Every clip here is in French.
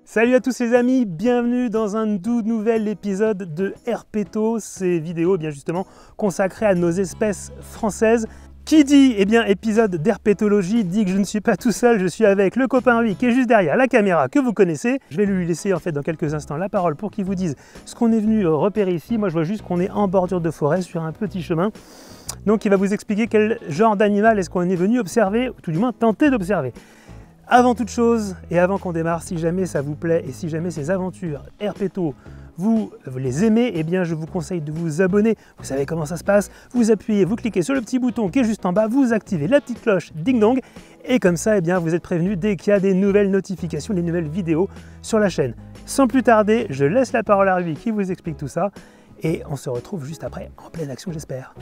Salut à tous les amis, bienvenue dans un tout nouvel épisode de Herpeto, ces vidéos bien justement consacrées à nos espèces françaises. Qui dit épisode d'herpétologie dit que je ne suis pas tout seul, je suis avec le copain Rui qui est juste derrière la caméra que vous connaissez. Je vais lui laisser en fait dans quelques instants la parole pour qu'il vous dise ce qu'on est venu repérer ici. Moi je vois juste qu'on est en bordure de forêt sur un petit chemin. Donc il va vous expliquer quel genre d'animal est-ce qu'on est venu observer, ou tout du moins tenter d'observer. Avant toute chose, et avant qu'on démarre, si jamais ça vous plaît et si jamais ces aventures Herpeto, vous les aimez, eh bien je vous conseille de vous abonner. Vous savez comment ça se passe, vous appuyez, vous cliquez sur le petit bouton qui est juste en bas, vous activez la petite cloche ding dong, et comme ça, eh bien, vous êtes prévenu dès qu'il y a des nouvelles notifications, des nouvelles vidéos sur la chaîne. Sans plus tarder, je laisse la parole à Rui qui vous explique tout ça, et on se retrouve juste après, en pleine action j'espère.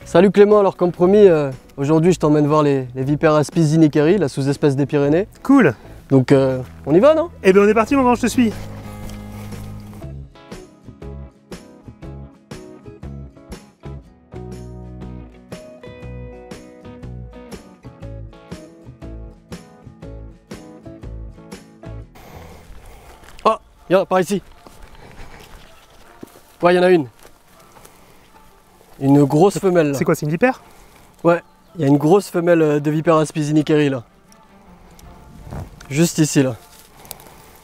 Salut Clément, alors comme promis, aujourd'hui je t'emmène voir les vipères Aspis zinnikeri, la sous-espèce des Pyrénées. Cool. Donc on y va, non? Eh bien on est parti mon grand, je te suis. Oh, viens, par ici. Ouais, il y en a une. Une grosse femelle. C'est quoi, c'est une vipère? Ouais, il y a une grosse femelle de vipère Aspis zinnikeri là. Juste ici là.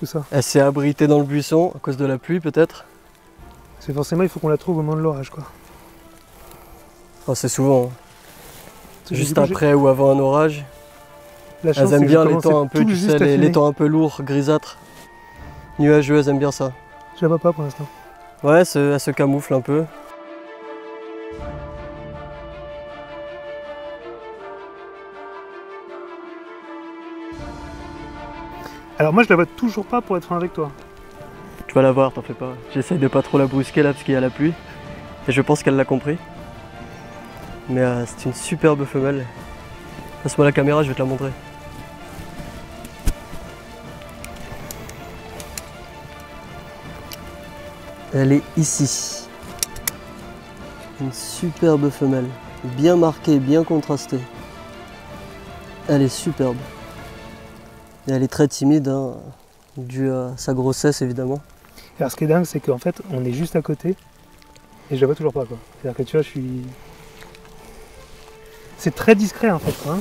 Où ça? Elle s'est abritée dans le buisson à cause de la pluie peut-être. C'est forcément, il faut qu'on la trouve au moment de l'orage quoi. Oh, c'est souvent. Hein. Juste après ou avant un orage. Elles aiment bien les temps un peu, tu sais, les temps un peu lourds, grisâtres. Nuageux, elles aiment bien ça. Je la vois pas pour l'instant. Ouais, elle se camoufle un peu. Alors moi je la vois toujours pas pour être franc avec toi. Tu vas la voir, t'en fais pas. J'essaye de pas trop la brusquer là parce qu'il y a la pluie. Et je pense qu'elle l'a compris. Mais c'est une superbe femelle. Passe-moi la caméra, je vais te la montrer. Elle est ici. Une superbe femelle. Bien marquée, bien contrastée. Elle est superbe. Et elle est très timide, hein, dû à sa grossesse évidemment. Alors ce qui est dingue, c'est qu'en fait, on est juste à côté et je la vois toujours pas quoi. C'est-à-dire que tu vois, je suis... C'est très discret en fait quoi. Hein.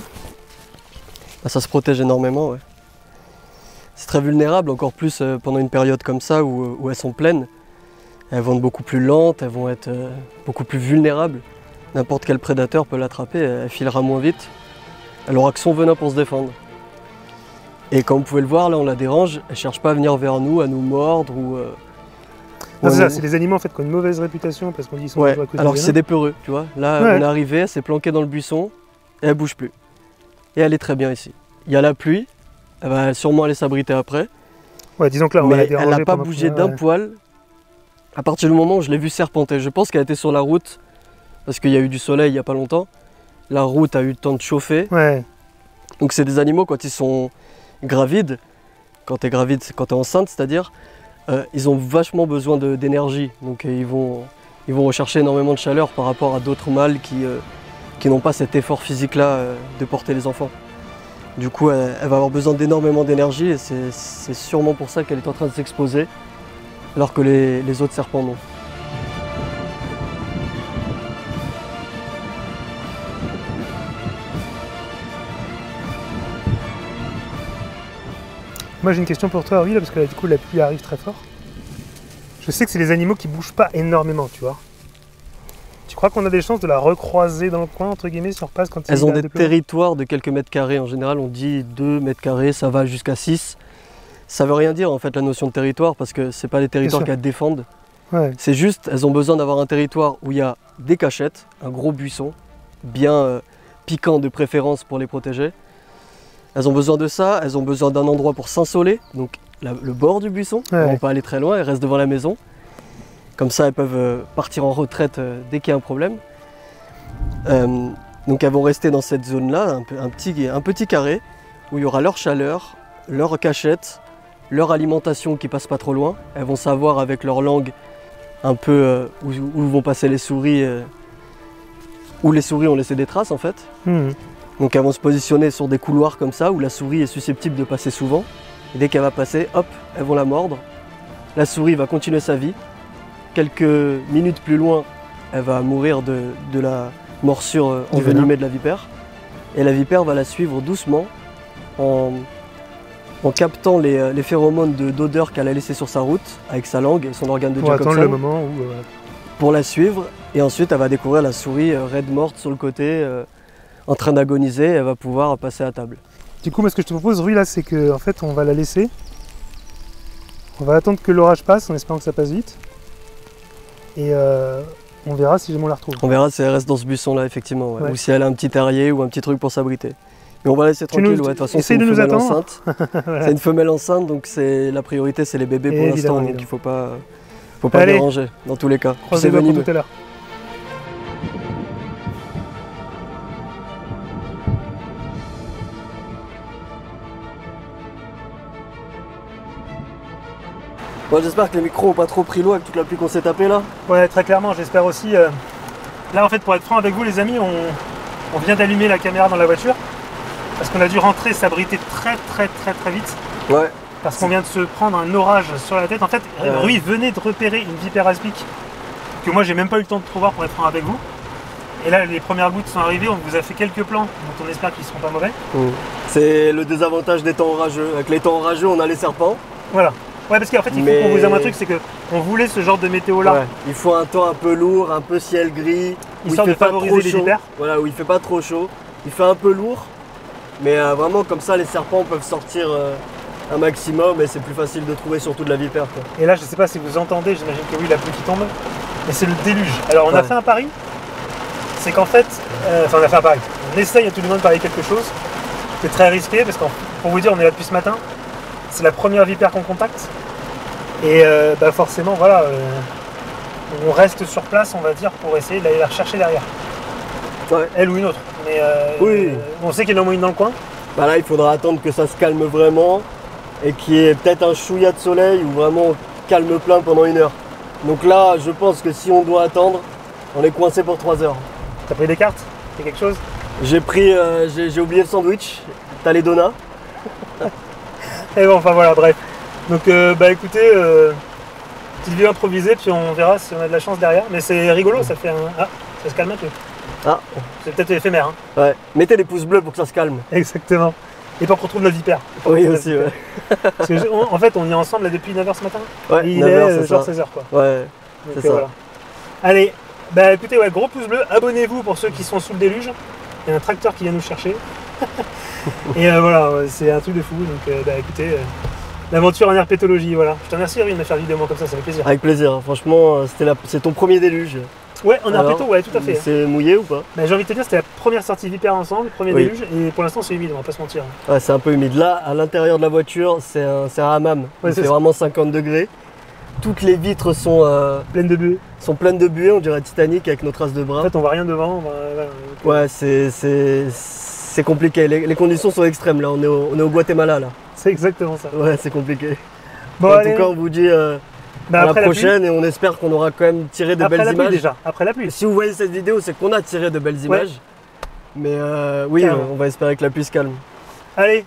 Bah, ça se protège énormément, ouais. C'est très vulnérable, encore plus pendant une période comme ça où elles sont pleines. Elles vont être beaucoup plus lentes, elles vont être beaucoup plus vulnérables. N'importe quel prédateur peut l'attraper, elle filera moins vite. Elle aura que son venin pour se défendre. Et comme vous pouvez le voir, là on la dérange, elle ne cherche pas à venir vers nous, à nous mordre ou... Non, c'est ça, c'est des animaux en fait qui ont une mauvaise réputation parce qu'on dit qu'ils sont ouais, à cause alors du que c'est des peureux, tu vois. Là ouais. On est arrivé, elle s'est planquée dans le buisson et elle bouge plus. Et elle est très bien ici. Il y a la pluie, elle va sûrement aller s'abriter après. Ouais, disons que là on va la déranger. Elle n'a pas bougé d'un poil à partir du moment où je l'ai vue serpenter. Je pense qu'elle était sur la route parce qu'il y a eu du soleil il n'y a pas longtemps. La route a eu le temps de chauffer. Ouais. Donc c'est des animaux quand ils sont gravides, quand tu es enceinte, c'est-à-dire, ils ont vachement besoin d'énergie. Donc ils vont rechercher énormément de chaleur par rapport à d'autres mâles qui n'ont pas cet effort physique-là de porter les enfants. Du coup, elle va avoir besoin d'énormément d'énergie et c'est sûrement pour ça qu'elle est en train de s'exposer, alors que les autres serpents non. Moi j'ai une question pour toi, Rui, parce que là, du coup la pluie arrive très fort. Je sais que c'est des animaux qui bougent pas énormément, tu vois. Tu crois qu'on a des chances de la recroiser dans le coin, entre guillemets, si on repasse quand elles ont des territoires de quelques mètres carrés. En général, on dit 2 mètres carrés, ça va jusqu'à 6. Ça veut rien dire en fait la notion de territoire parce que c'est pas des territoires qu'elles défendent. Ouais. C'est juste, elles ont besoin d'avoir un territoire où il y a des cachettes, un gros buisson, bien piquant de préférence pour les protéger. Elles ont besoin de ça, elles ont besoin d'un endroit pour s'insoler, donc le bord du buisson, elles ne vont pas aller très loin, elles restent devant la maison. Comme ça, elles peuvent partir en retraite dès qu'il y a un problème. Donc elles vont rester dans cette zone-là, un petit carré, où il y aura leur chaleur, leur cachette, leur alimentation qui passe pas trop loin. Elles vont savoir avec leur langue un peu où vont passer les souris, où les souris ont laissé des traces en fait. Donc elles vont se positionner sur des couloirs comme ça où la souris est susceptible de passer souvent. Et dès qu'elle va passer, hop, elles vont la mordre. La souris va continuer sa vie. Quelques minutes plus loin, elle va mourir de la morsure envenimée de la vipère. Et la vipère va la suivre doucement en captant les phéromones d'odeur qu'elle a laissé sur sa route avec sa langue et son organe de Jacobson. Pour attendre le moment où... Pour la suivre. Et ensuite, elle va découvrir la souris raide morte sur le côté, en train d'agoniser. Elle va pouvoir passer à table. Du coup, moi, ce que je te propose, Rui, là, c'est qu'en fait, on va la laisser. On va attendre que l'orage passe, en espérant que ça passe vite. Et on verra si jamais on la retrouve. On verra si elle reste dans ce buisson-là, effectivement. Ouais. Ou si elle a un petit terrier ou un petit truc pour s'abriter. Mais on va laisser tranquille. De toute façon, c'est une femelle enceinte. Voilà. C'est une femelle enceinte, donc la priorité, c'est les bébés pour l'instant. Donc il ne faut pas déranger, dans tous les cas. C'est venimeux. Tout à l'heure. Bon, j'espère que les micros n'ont pas trop pris l'eau avec toute la pluie qu'on s'est tapé là. Ouais, très clairement, j'espère aussi. Là, en fait, pour être franc avec vous, les amis, on vient d'allumer la caméra dans la voiture parce qu'on a dû rentrer, s'abriter très vite. Ouais. Parce qu'on vient de se prendre un orage sur la tête. En fait, Rui venait de repérer une vipère aspic que moi, j'ai même pas eu le temps de trouver pour être franc avec vous. Et là, les premières gouttes sont arrivées, on vous a fait quelques plans, donc on espère qu'ils ne seront pas mauvais. C'est le désavantage des temps orageux. Avec les temps orageux, on a les serpents. Voilà. Ouais, parce qu'en fait, il faut qu'on vous dise un truc, c'est qu'on voulait ce genre de météo-là. Ouais. Il faut un temps un peu lourd, un peu ciel gris, histoire de favoriser les vipères. Voilà, où il fait pas trop chaud. Il fait un peu lourd, mais vraiment comme ça, les serpents peuvent sortir un maximum et c'est plus facile de trouver surtout de la vipère. Quoi. Et là, je sais pas si vous entendez, j'imagine que oui, la pluie qui tombe, mais c'est le déluge. Alors, on a fait un pari, c'est qu'en fait, on a fait un pari. On essaye à tout le monde de parier quelque chose. C'est très risqué parce que pour vous dire, on est là depuis ce matin. C'est la première vipère qu'on contacte. Et forcément, voilà, on reste sur place, on va dire, pour essayer d'aller la rechercher derrière. Ouais. Elle ou une autre. Mais oui. On sait qu'il y en a au moins une dans le coin. Bah là, il faudra attendre que ça se calme vraiment et qu'il y ait peut-être un chouïa de soleil ou vraiment calme plein pendant 1 heure. Donc là, je pense que si on doit attendre, on est coincé pour 3 heures. T'as pris des cartes? C'est quelque chose? J'ai pris, j'ai oublié le sandwich. T'as les donuts. Et bon, enfin voilà, bref. Donc écoutez, petite vidéo improvisée, puis on verra si on a de la chance derrière. Mais c'est rigolo, ça fait un... Ah, ça se calme un peu. Ah. C'est peut-être éphémère. Hein. Ouais, mettez les pouces bleus pour que ça se calme. Exactement. Et pour qu'on retrouve notre vipère. Oui aussi, ouais. Parce que en fait, on est ensemble là, depuis 9h ce matin. Ouais, et il est genre 16h quoi. Ouais, c'est ça. Voilà. Allez, écoutez, ouais, gros pouce bleu, abonnez-vous pour ceux qui sont sous le déluge. Il y a un tracteur qui vient nous chercher. Et voilà, c'est un truc de fou. Donc écoutez, l'aventure en herpétologie, voilà. Je te remercie Rui de me faire vidéo comme ça fait plaisir. Avec plaisir, franchement, c'est ton premier déluge. Ouais, en herpéto, ouais, tout à fait. C'est mouillé ou pas? J'ai envie de te dire, c'était la première sortie vipère ensemble, premier déluge, et pour l'instant c'est humide, on va pas se mentir. Ouais, c'est un peu humide. Là, à l'intérieur de la voiture, c'est un hammam. Ouais, c'est vraiment 50 degrés. Toutes les vitres sont pleines de buée. Sont pleines de buée, on dirait Titanic avec nos traces de bras. En fait, on voit rien devant. Ouais, c'est compliqué. Les conditions sont extrêmes là. On est au Guatemala là. C'est exactement ça. Ouais, c'est compliqué. Bon, en tout cas, on vous dit à la prochaine et on espère qu'on aura quand même tiré de belles images. Déjà, après la pluie. Si vous voyez cette vidéo, c'est qu'on a tiré de belles images. Mais oui, on va espérer que la pluie se calme. Allez.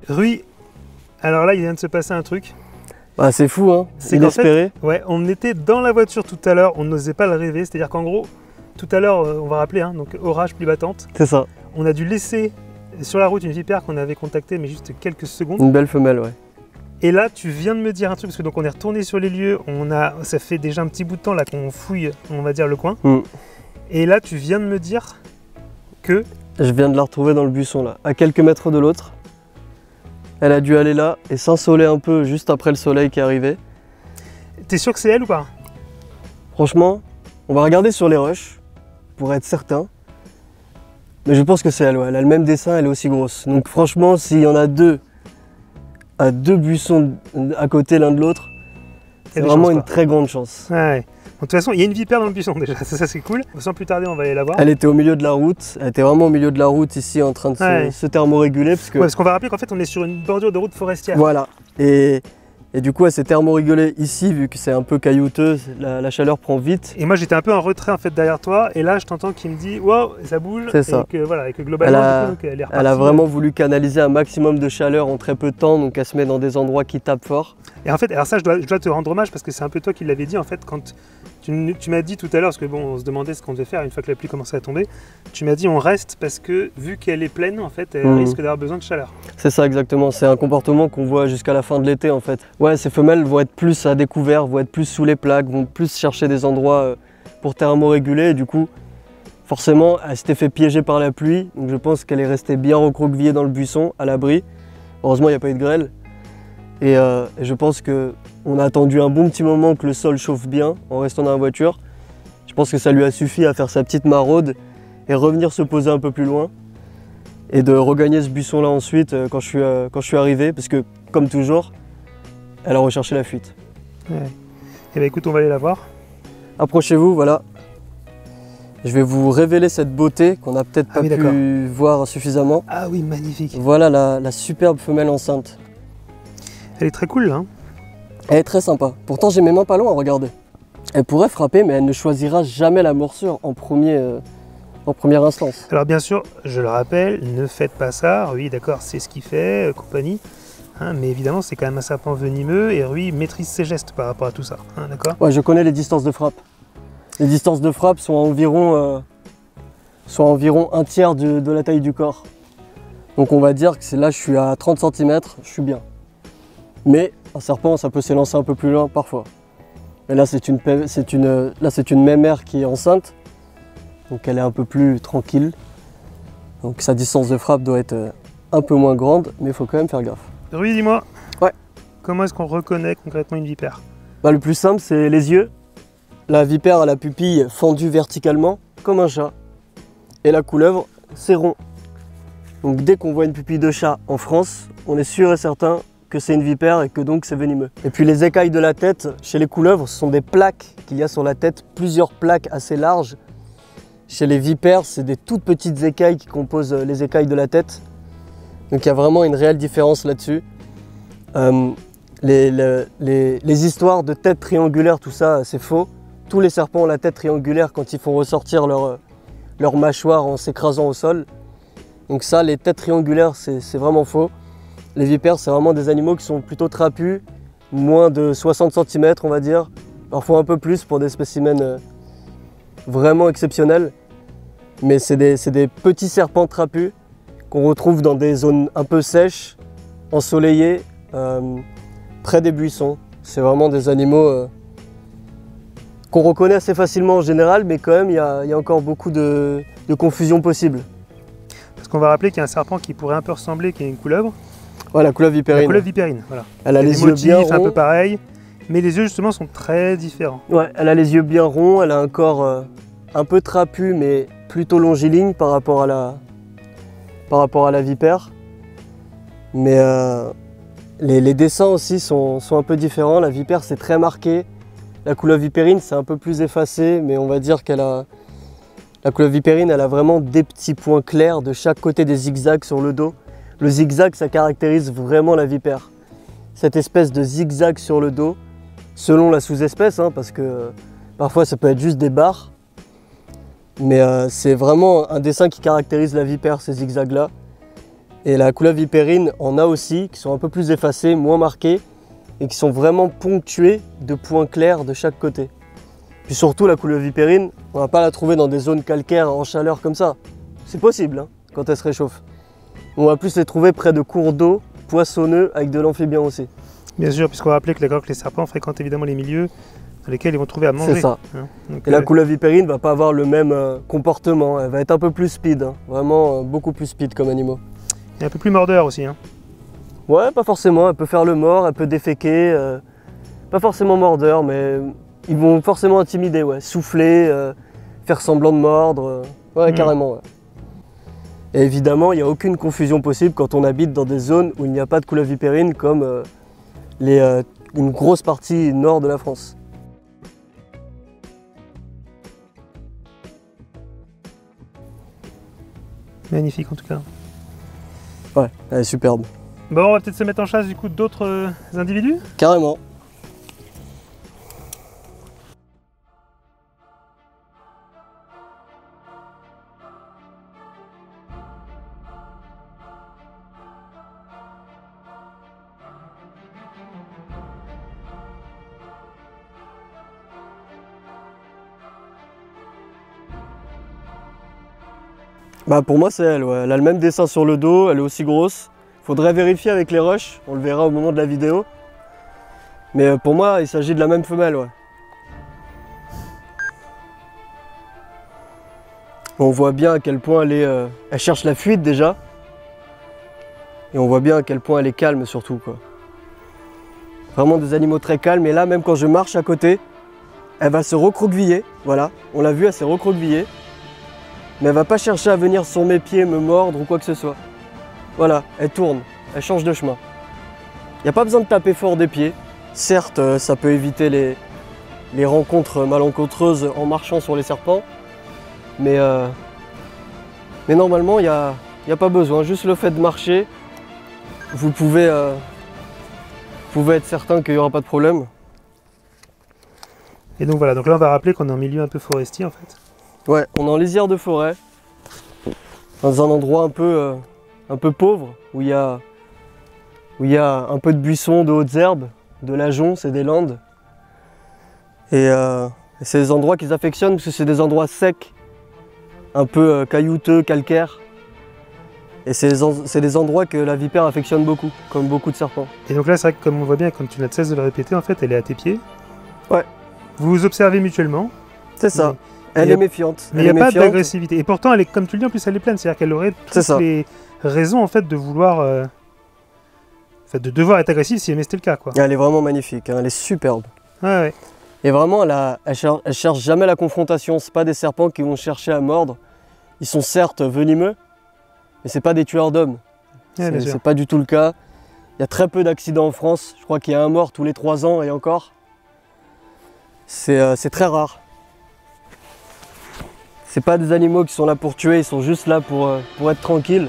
Rui, alors là, il vient de se passer un truc. Bah, c'est fou, hein. C'est inespéré. Ouais, on était dans la voiture tout à l'heure, on n'osait pas le rêver. C'est-à-dire qu'en gros, tout à l'heure, on va rappeler, hein, donc orage, pluie battante. C'est ça. On a dû laisser sur la route une vipère qu'on avait contactée, mais juste quelques secondes. Une belle femelle, ouais. Et là, tu viens de me dire un truc, parce que donc on est retourné sur les lieux, ça fait déjà un petit bout de temps là qu'on fouille, on va dire, le coin. Et là, tu viens de me dire que... Je viens de la retrouver dans le buisson, là, à quelques mètres de l'autre. Elle a dû aller là et s'insoler un peu juste après le soleil qui est arrivé. T'es sûr que c'est elle ou pas? Franchement, on va regarder sur les rushs, pour être certain. Mais je pense que c'est elle, ouais. Elle a le même dessin, elle est aussi grosse. Donc franchement, s'il y en a deux, à deux buissons à côté l'un de l'autre, c'est vraiment une très grande chance. Ouais. De toute façon, il y a une vipère dans le buisson déjà, ça c'est cool. Sans plus tarder, on va aller la voir. Elle était au milieu de la route, elle était vraiment au milieu de la route ici en train de se thermoréguler. Parce qu'on va rappeler qu'en fait on est sur une bordure de route forestière. Voilà, et du coup elle s'est thermorégulée ici vu que c'est un peu caillouteux, la chaleur prend vite. Et moi j'étais un peu en retrait en fait derrière toi et là je t'entends qui me dit wow, ça bouge. C'est ça. Et que globalement du coup, elle est repartie. Elle a vraiment voulu canaliser un maximum de chaleur en très peu de temps, donc elle se met dans des endroits qui tapent fort. Et en fait, alors ça je dois te rendre hommage parce que c'est un peu toi qui l'avais dit en fait quand tu m'as dit tout à l'heure, parce que bon on se demandait ce qu'on devait faire une fois que la pluie commençait à tomber, tu m'as dit on reste parce que vu qu'elle est pleine en fait, elle risque d'avoir besoin de chaleur. C'est ça exactement, c'est un comportement qu'on voit jusqu'à la fin de l'été en fait. Ouais, ces femelles vont être plus à découvert, vont être plus sous les plaques, vont plus chercher des endroits pour thermoréguler et du coup forcément elle s'était fait piéger par la pluie, donc je pense qu'elle est restée bien recroquevillée dans le buisson à l'abri. Heureusement il n'y a pas eu de grêle. Et je pense qu'on a attendu un bon petit moment que le sol chauffe bien en restant dans la voiture. Je pense que ça lui a suffi à faire sa petite maraude et revenir se poser un peu plus loin. Et de regagner ce buisson là ensuite quand je suis arrivé, parce que comme toujours, elle a recherché la fuite. Ouais. Et bah écoute, on va aller la voir. Approchez-vous, voilà. Je vais vous révéler cette beauté qu'on n'a peut-être pas pu voir suffisamment. Ah oui, magnifique. Voilà la superbe femelle enceinte. Elle est très cool là. Hein. Elle est très sympa. Pourtant j'ai mes mains pas loin à regarder. Elle pourrait frapper mais elle ne choisira jamais la morsure en première instance. Alors bien sûr, je le rappelle, ne faites pas ça. Oui d'accord, c'est ce qu'il fait, compagnie. Hein, mais évidemment c'est quand même un serpent venimeux et Rui maîtrise ses gestes par rapport à tout ça. Hein, d'accord. Ouais, je connais les distances de frappe. Les distances de frappe sont environ un tiers de la taille du corps. Donc on va dire que là je suis à 30 cm, je suis bien. Mais un serpent, ça peut s'élancer un peu plus loin parfois. Et là, c'est une mémère qui est enceinte, donc elle est un peu plus tranquille. Donc sa distance de frappe doit être un peu moins grande, mais il faut quand même faire gaffe. Rui, dis-moi. Ouais. Comment est-ce qu'on reconnaît concrètement une vipère? Bah, le plus simple, c'est les yeux. La vipère a la pupille fendue verticalement, comme un chat. Et la couleuvre, c'est rond. Donc dès qu'on voit une pupille de chat en France, on est sûr et certain que c'est une vipère et que donc c'est venimeux. Et puis les écailles de la tête, chez les couleuvres, ce sont des plaques qu'il y a sur la tête, plusieurs plaques assez larges. Chez les vipères, c'est des toutes petites écailles qui composent les écailles de la tête. Donc il y a vraiment une réelle différence là-dessus. Les histoires de tête triangulaire, tout ça, c'est faux. Tous les serpents ont la tête triangulaire quand ils font ressortir leur mâchoire en s'écrasant au sol. Donc ça, les têtes triangulaires, c'est vraiment faux. Les vipères, c'est vraiment des animaux qui sont plutôt trapus, moins de 60 cm on va dire, parfois un peu plus pour des spécimens vraiment exceptionnels. Mais c'est des petits serpents trapus qu'on retrouve dans des zones un peu sèches, ensoleillées, près des buissons. C'est vraiment des animaux qu'on reconnaît assez facilement en général, mais quand même il y a encore beaucoup de confusion possible. Parce qu'on va rappeler qu'il y a un serpent qui pourrait un peu ressembler, qui est une couleuvre. Ouais, la couleuvre vipérine. La couleuvre vipérine, voilà. Elle a les yeux bien ronds. Un peu pareil, mais les yeux justement sont très différents. Ouais, elle a les yeux bien ronds, elle a un corps un peu trapu, mais plutôt longiligne par rapport à la vipère. Mais les dessins aussi sont un peu différents. La vipère, c'est très marqué. La couleuvre vipérine, c'est un peu plus effacé, mais on va dire la couleuvre vipérine, elle a vraiment des petits points clairs de chaque côté des zigzags sur le dos. Le zigzag, ça caractérise vraiment la vipère. Cette espèce de zigzag sur le dos, selon la sous-espèce, hein, parce que parfois ça peut être juste des barres. Mais c'est vraiment un dessin qui caractérise la vipère, ces zigzags-là. Et la couleuvre vipérine en a aussi, qui sont un peu plus effacées, moins marquées, et qui sont vraiment ponctuées de points clairs de chaque côté. Puis surtout, la couleuvre vipérine, on ne va pas la trouver dans des zones calcaires en chaleur comme ça. C'est possible, hein, quand elle se réchauffe. On va plus les trouver près de cours d'eau, poissonneux, avec de l'amphibien aussi. Bien sûr, puisqu'on va rappeler que les serpents fréquentent évidemment les milieux dans lesquels ils vont trouver à manger. C'est ça. Hein. Donc, et la couleuvre vipérine ne va pas avoir le même comportement, elle va être un peu plus speed, hein. Vraiment beaucoup plus speed comme animaux. Et un peu plus mordeur aussi. Hein. Ouais, pas forcément, elle peut faire le mort, elle peut déféquer, pas forcément mordeur, mais ils vont forcément intimider, ouais. Souffler, faire semblant de mordre, ouais, carrément. Ouais. Et évidemment, il n'y a aucune confusion possible quand on habite dans des zones où il n'y a pas de couleuvre vipérine comme une grosse partie nord de la France. Magnifique en tout cas. Ouais, elle est superbe. Bon, on va peut-être se mettre en chasse du coup d'autres individus. Carrément. Bah pour moi c'est elle, ouais. Elle a le même dessin sur le dos, elle est aussi grosse. Faudrait vérifier avec les rushs, on le verra au moment de la vidéo. Mais pour moi il s'agit de la même femelle, ouais. On voit bien à quel point elle cherche la fuite déjà. Et on voit bien à quel point elle est calme surtout, quoi. Vraiment des animaux très calmes, et là même quand je marche à côté, elle va se recroqueviller, voilà. On l'a vu, elle s'est recroquevillée. Mais elle va pas chercher à venir sur mes pieds, me mordre ou quoi que ce soit. Voilà, elle tourne, elle change de chemin. Il n'y a pas besoin de taper fort des pieds. Certes, ça peut éviter les rencontres malencontreuses en marchant sur les serpents. Mais normalement, il n'y a pas besoin. Juste le fait de marcher, vous pouvez être certain qu'il n'y aura pas de problème. Et donc voilà, donc là on va rappeler qu'on est en milieu un peu forestier en fait. Ouais, on est en lisière de forêt, dans un endroit un peu pauvre, où il y a un peu de buissons, de hautes herbes, de l'ajonc, c'est des landes. Et c'est des endroits qu'ils affectionnent parce que c'est des endroits secs, un peu caillouteux, calcaires. Et c'est des endroits que la vipère affectionne beaucoup, comme beaucoup de serpents. Et donc là c'est vrai que comme on voit bien, quand tu n'as de cesse de le répéter, en fait elle est à tes pieds. Ouais. Vous vous observez mutuellement. C'est ça. Elle est méfiante. Mais il n'y a pas d'agressivité. Et pourtant, elle est, comme tu le dis, en plus, elle est pleine. C'est-à-dire qu'elle aurait toutes les raisons en fait, de vouloir... de devoir être agressive si jamais c'était le cas. Quoi. Elle est vraiment magnifique. Hein. Elle est superbe. Ouais. Et vraiment, elle cherche jamais la confrontation. Ce pas des serpents qui vont chercher à mordre. Ils sont certes venimeux, mais ce pas des tueurs d'hommes. Ouais, c'est pas du tout le cas. Il y a très peu d'accidents en France. Je crois qu'il y a un mort tous les 3 ans et encore. C'est très rare. C'est pas des animaux qui sont là pour tuer, ils sont juste là pour être tranquilles.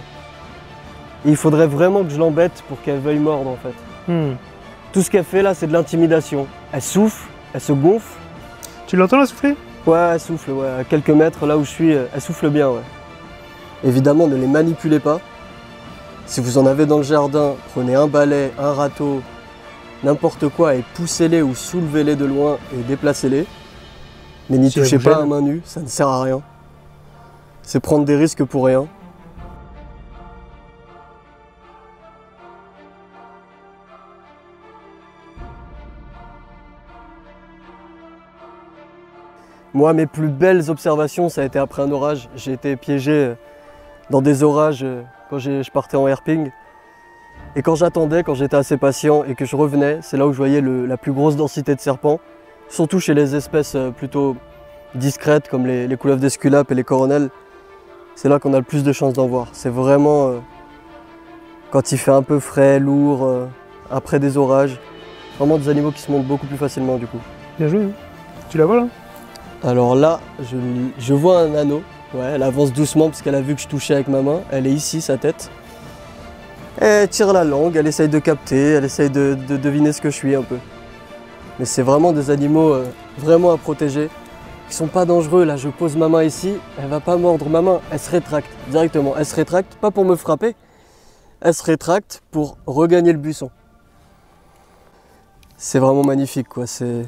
Et il faudrait vraiment que je l'embête pour qu'elle veuille mordre en fait. Tout ce qu'elle fait là, c'est de l'intimidation. Elle souffle, elle se gonfle. Tu l'entends la souffler? Ouais, elle souffle, ouais. À quelques mètres là où je suis, elle souffle bien, ouais. Évidemment, ne les manipulez pas. Si vous en avez dans le jardin, prenez un balai, un râteau, n'importe quoi et poussez-les ou soulevez-les de loin et déplacez-les. Mais n'y touchez pas à main nue, ça ne sert à rien. C'est prendre des risques pour rien. Moi, mes plus belles observations, ça a été après un orage. J'ai été piégé dans des orages quand je partais en herping. Et quand j'attendais, quand j'étais assez patient et que je revenais, c'est là où je voyais la plus grosse densité de serpents. Surtout chez les espèces plutôt discrètes comme les couleuvres d'Esculape et les coronelles. C'est là qu'on a le plus de chances d'en voir. C'est vraiment quand il fait un peu frais, lourd, après des orages. Vraiment des animaux qui se montent beaucoup plus facilement du coup. Bien joué, hein. Tu la vois là? Alors là, je vois un anneau. Ouais, elle avance doucement parce qu'elle a vu que je touchais avec ma main. Elle est ici, sa tête. Elle tire la langue, elle essaye de capter, elle essaye de deviner ce que je suis un peu. Mais c'est vraiment des animaux vraiment à protéger. Ils sont pas dangereux. Là, je pose ma main ici, elle va pas mordre ma main, elle se rétracte directement. Elle se rétracte, pas pour me frapper, elle se rétracte pour regagner le buisson. C'est vraiment magnifique, quoi. C'est